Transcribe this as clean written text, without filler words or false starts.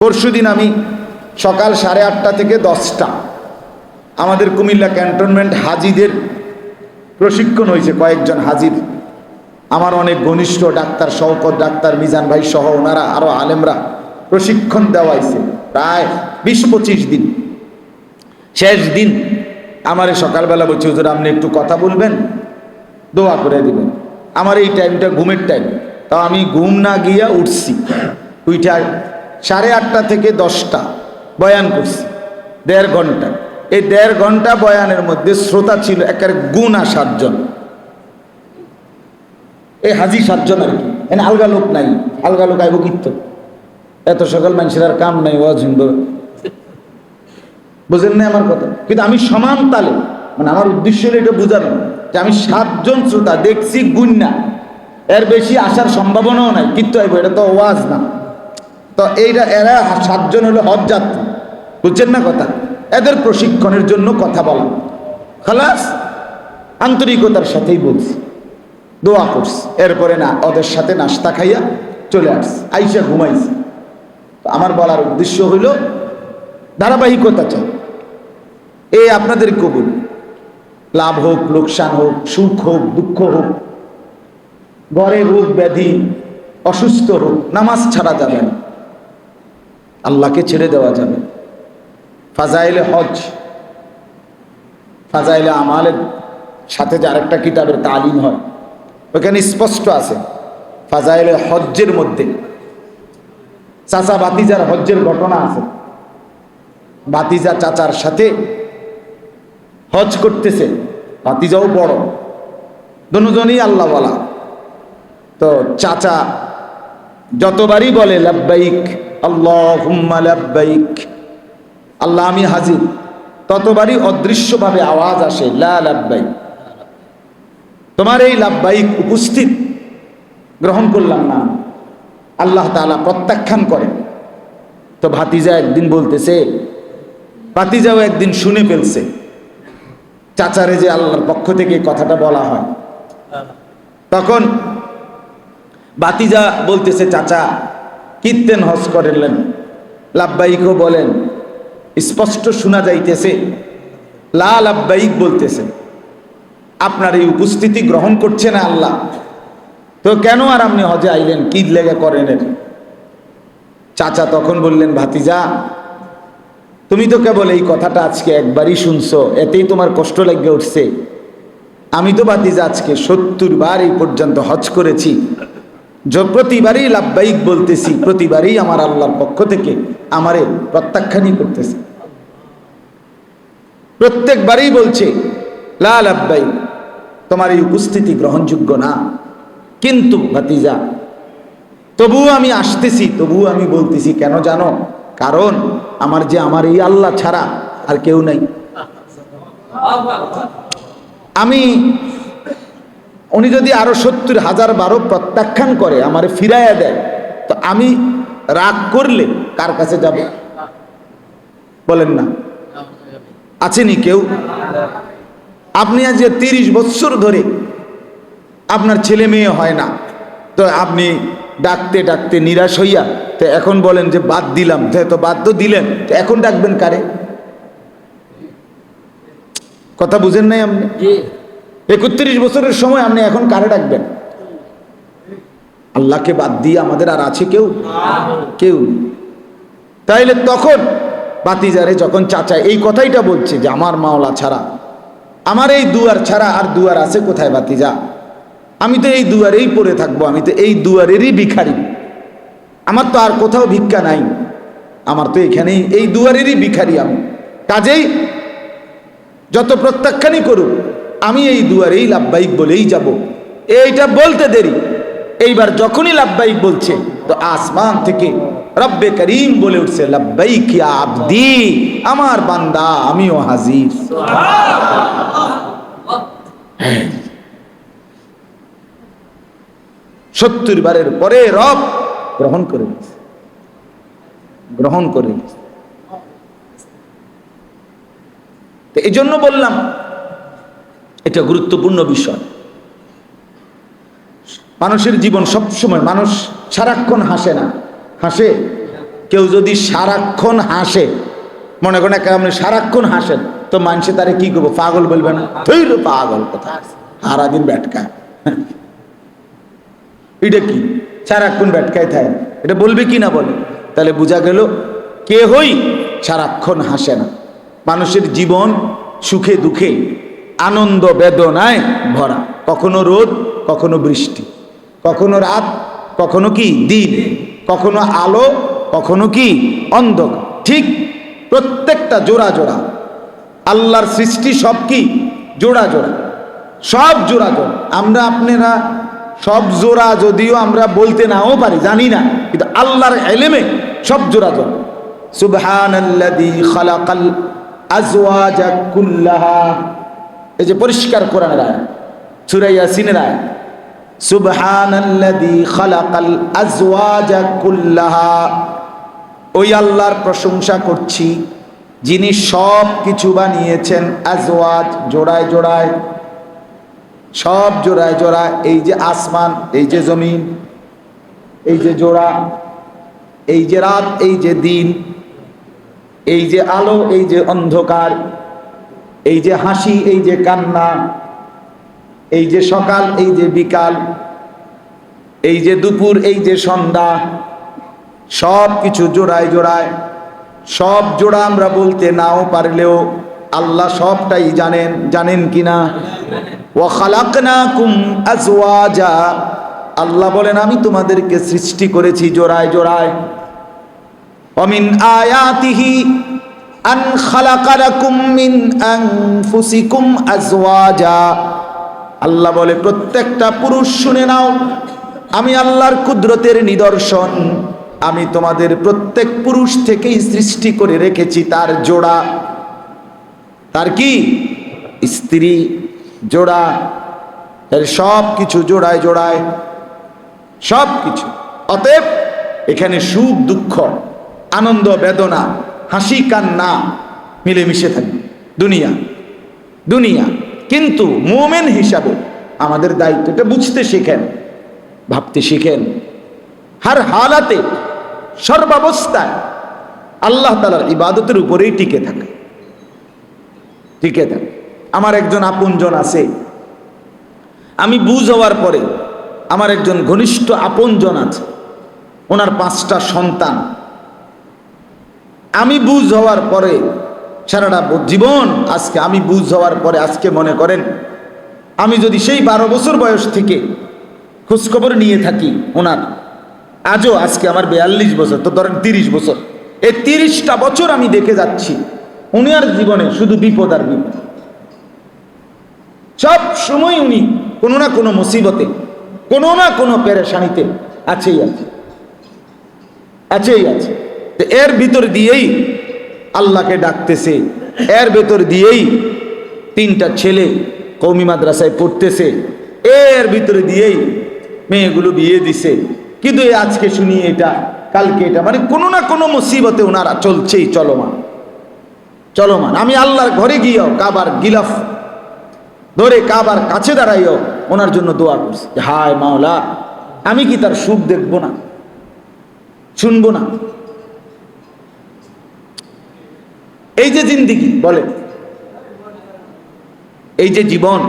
পরশুদিন আমি সকাল 8:30 থেকে 10টা আমাদের কুমিল্লা ক্যান্টনমেন্ট হাজিদের প্রশিক্ষণ হয়েছে। কয়েকজন হাজির আমার অনেক ঘনিষ্ঠ ডাক্তার শওকত ডাক্তার মিজান ভাই সহ ওনারা আরো আলেমরা প্রশিক্ষণ দেওয়া হয়েছে প্রায় 20-25 দিন। শেষ দিন আমারে সকালবেলা বলছে, হুজুর আপনি একটু কথা বলবেন, দোয়া করে দিবেন। আমার এই টাইমটা ঘুমের টাইম, তাও আমি ঘুম না গিয়া উঠছি, উইটা 8:30 থেকে 10টা বয়ান করছি 1.5 ঘন্টা। এই 1.5 ঘন্টা বয়ানের মধ্যে শ্রোতা ছিল একের গুণা 7 জন। এই হাজি 7 জন আর কি, এনে আলগা লোক নাই, আলগা লোক আইব কীর্তন, এত সকাল মানুষের আর কাম নাই, ওয়াজ শুনবো, বুঝেন না আমার কথা? কিন্তু আমি সমান তালে, মানে আমার উদ্দেশ্য হলো এটা বোঝানো যে আমি 7 জন শ্রোতা দেখছি, গুণ না, এর বেশি আসার সম্ভাবনাও নাই, কিন্তু আইব, এটা তো ওয়াজ না। তো এইটা এরা 7 জন হলো হজ যাত্রী, বুঝছেন না কথা? এদের প্রশিক্ষণের জন্য কথা বলা, খালাস আন্তরিকতার সাথেই বলছি, দোয়া করছি। এরপরে না ওদের সাথে নাস্তা খাইয়া চলে আসছি, আইসা ঘুমাইছি। আমার বলার উদ্দেশ্য হইল ধারাবাহিকতা চাই। এই আপনাদের কবুল, লাভ হোক লোকসান হোক, সুখ হোক দুঃখ হোক, ঘরে রোগ ব্যাধি, অসুস্থ হোক, নামাজ ছাড়া যাবে না, আল্লাহকে ছেড়ে দেওয়া যাবে। ফাজাইলে হজ, ফাজাইলে আমালের সাথে যে আরেকটা কিতাবের তালিম হয়, ওখানে স্পষ্ট আছে ফাজাইলে হজ্জের মধ্যে চাচা ভাতিজার হজ্জের ঘটনা আছে। ভাতিজা চাচার সাথে হজ করতেছে, ভাতিজাও বড়, দুজনই আল্লাহওয়ালা। তো চাচা যতবারই বলে লাব্বাইক আল্লাহুম্মা লাব্বাইক, আল্লাহ আমি হাজির, ততবারই অদৃশ্যভাবে আওয়াজ আসে লা লাব্বাইক, তোমার এই লাব্বাইক উপস্থিত গ্রহণ করলাম না, আল্লাহ তাআলা প্রত্যাখ্যান করেন। তো ভাতিজা একদিন বলতেছে, ভাতিজাও একদিন শুনে ফেলছে চাচারে যে আল্লাহর পক্ষ থেকে কথাটা বলা হয়। তখন ভাতিজা বলতেছে, চাচা কীর্তেন হজ করলেন, লাব্বাইকও বলেন, স্পষ্ট শোনা যাইতেছে লা লাব্বাইক বলতেছে, আপনার এই উপস্থিতি গ্রহণ করছে না আল্লাহ, তো কেন আর আপনি হজে আইলেন, কি লেগে করেন? চাচা তখন বললেন, ভাতিজা তুমি তো কেবল এই কথাটা আজকে একবারই শুনছো, এতেই তোমার কষ্ট লেগে উঠছে। আমি তো ভাতিজা আজকে 70 বার এই পর্যন্ত হজ করেছি, প্রতিবারই লাব্বাইক বলতেছি, প্রতিবারই আমার আল্লাহর পক্ষ থেকে আমারে প্রত্যাখ্যানই করতেছে, প্রত্যেকবারই বলছে লা লাব্বাইক, তোমার এই উপস্থিতি গ্রহণযোগ্য না। কিন্তু ভাতিজা তবুও আমি আসতেছি, তবুও আমি বলতেছি, কেন জানো? কারণ আমার এই আল্লাহ ছাড়া আর কেউ নাই। আমি উনি যদি আরো 70,000 বারো প্রত্যাখ্যান করে আমারে ফিরাইয়া দেয়, তো আমি রাগ করলে কার কাছে যাব? বলেন না, আছেনি কেউ? আপনি আজ 30 বছর ধরে আপনার ছেলে মেয়ে হয় না, তো আপনি ডাকতে ডাকতে নিরাশ হইয়া তো এখন বলেন যে বাদ দিলাম, তো বাধ্য দিলেন, তো এখন ডাকবেন কারে? কথা বুঝেন নাই আপনি? 31 বছরের সময় আপনি এখন কারে ডাকবেন? আল্লাহকে বাদ দিয়ে আমাদের আর আছে কেউ? কেউ। তাইলে তখন ভাতিজারে যখন চাচা এই কথাইটা বলছে যে আমার মাওলা ছাড়া, আমার এই দুয়ার ছাড়া আর দুয়ার আছে কোথায় ভাতিজা? আমি তো এই দুয়ারেই পড়ে থাকবো, আমি তো এই দুয়ারেরই ভিখারি, আমার তো আর কোথাও ভিক্ষা নাই, আমার তো এখানেই এই দুয়ারেরই ভিখারি আমি। কাজেই যত প্রত্যাখ্যানই করুক, আমি এই দুয়ারেই লাব্বাইক বলেই যাব। এইটা বলতে দেরি, এইবার যখনই লাব্বাইক বলছে তো আসমান থেকে রব্বে করিম বলে উঠছে, লাব্বাইক ইয়া আবদি, আমার বান্দা আমিও হাজির। 70 বারের পরে রব গ্রহণ করে নিয়েছে, গ্রহণ করে নিয়েছে। তো এই জন্য বললাম এটা গুরুত্বপূর্ণ বিষয়। মানুষের জীবন সবসময়, মানুষ সারাক্ষণ হাসে না, হাসে কেউ যদি সারাক্ষণ হাসে, মনে করেন আপনি সারাক্ষণ হাসেন, তো মানুষে তারে কি করবো, পাগল বলবে না? ধৈর্য পাগল কথা, সারাদিন ব্যাটকা, এটা কি সারাক্ষণ ব্যাটকায় থাকে, এটা বলবে কি না বলে? তাহলে বোঝা গেল কেহই সারাক্ষণ হাসে না। মানুষের জীবন সুখে দুঃখে আনন্দ বেদনায় ভরা, কখনো রোদ কখনো বৃষ্টি, কখনো রাত কখনো কি দিন, কখনো আলো কখনো কি অন্ধকার। ঠিক প্রত্যেকটা জোড়া জোড়া আল্লাহর সৃষ্টি, সব কি জোড়া জোড়া, সব জোড়া জোড়া। আমরা আপনারা সব জোড়া যদিও আমরা বলতে নাও পারি, জানি না, কিন্তু আল্লাহর ইলমে সব জোড়া জোড়া। সুবহানাল্লাযী খালাকাল আজওয়াজা কুল্লাহা, এই যে পরিষ্কার কোরআনের আয়াত, সূরা ইয়াসিনের আয়াত, সুবহানাল্লাযী খালাকাল আজওয়াজা কুল্লাহা, ওই আল্লাহর প্রশংসা করছি যিনি সব কিছু বানিয়েছেন, আজওয়াজ জোড়ায় জোড়ায়, সব জোড়ায় জোড়ায়। এই যে আসমান, এই যে জমিন, এই যে জোড়া, এই যে রাত, এই যে দিন, এই যে আলো, এই যে অন্ধকার, এই যে হাসি, এই যে কান্না, এই যে সকাল, এই যে বিকাল, এই যে দুপুর, এই যে সন্ধ্যা, সব কিছু জোড়ায় জোড়ায়। সব জোড়া আমরা বলতে নাও পারলেও আল্লাহ সবটাই জানেন, জানেন কিনা? ওয়া খালাকনাকুম আজওয়াজা, আল্লাহ বলেন আমি তোমাদেরকে সৃষ্টি করেছি জোড়ায় জোড়ায়। ওয়া মিন আয়াতিহি আন খালাকা লাকুম মিন আনফুসিকুম আজওয়াজা, আল্লাহ বলে প্রত্যেকটা পুরুষ শুনে নাও, আমি আল্লাহর কুদরতের নিদর্শন, আমি তোমাদের প্রত্যেক পুরুষ থেকেই সৃষ্টি করে রেখেছি তার জোড়া, তার কি স্ত্রী জোড়া, এর সব কিছু জোড়ায় জোড়ায়, সব কিছু। অতএব এখানে সুখ দুঃখ, আনন্দ বেদনা, হাসি কান্না মিলেমিশে থাকবে দুনিয়া দুনিয়া। কিন্তু মুমিন হিসাবে আমাদের দায়িত্ব, এটা বুঝতে শিখেন, ভাবতে শিখেন, হার হালাতে সর্বাবস্থায় আল্লাহ তাআলার ইবাদতের উপরেই টিকে থাকে, টিকে থাকে। আমার একজন আপনজন আছে, আমি বুঝ হওয়ার পরে আমার একজন ঘনিষ্ঠ আপনজন আছে, ওনার 5টা সন্তান। আমি বুঝ হওয়ার পরে সারাটা জীবন, আজকে আমি বুঝ হওয়ার পরে আজকে মনে করেন আমি যদি সেই 12 বছর বয়স থেকে খোঁজখবর নিয়ে থাকি ওনার, আজও আজকে আমার 42 বছর, তো ধরেন 30 বছর, এই 30টা বছর আমি দেখে যাচ্ছি উনার জীবনে শুধু বিপদ আর বিপদ। সব সময় উনি কোনো না কোনো মুসিবতে, কোনো না কোনো পেরেশানিতে আছেই আছে, আছেই আছে। তো এর ভিতর দিয়েই আল্লাহকে ডাকতেছে, এর ভেতর দিয়েই 3টা ছেলে কওমি মাদ্রাসায় পড়তেছে, এর ভিতরে দিয়েই মেয়েগুলো বিয়ে দিছে। কিন্তু আজকে শুনি এটা, কালকে এটা, মানে কোনো না কোনো মুসিবতে ওনারা চলছেই, চলমান চলমান। আমি আল্লাহর ঘরে গিয়েও কাবার গিলাফ ধরে কাবার কাছে দাঁড়াইও ওনার জন্য দোয়া করছি, হায় মাওলা, আমি কি তার সুখ দেখবো না, শুনবো না? এই যে জিন্দেগি বলে, এই যে জীবন,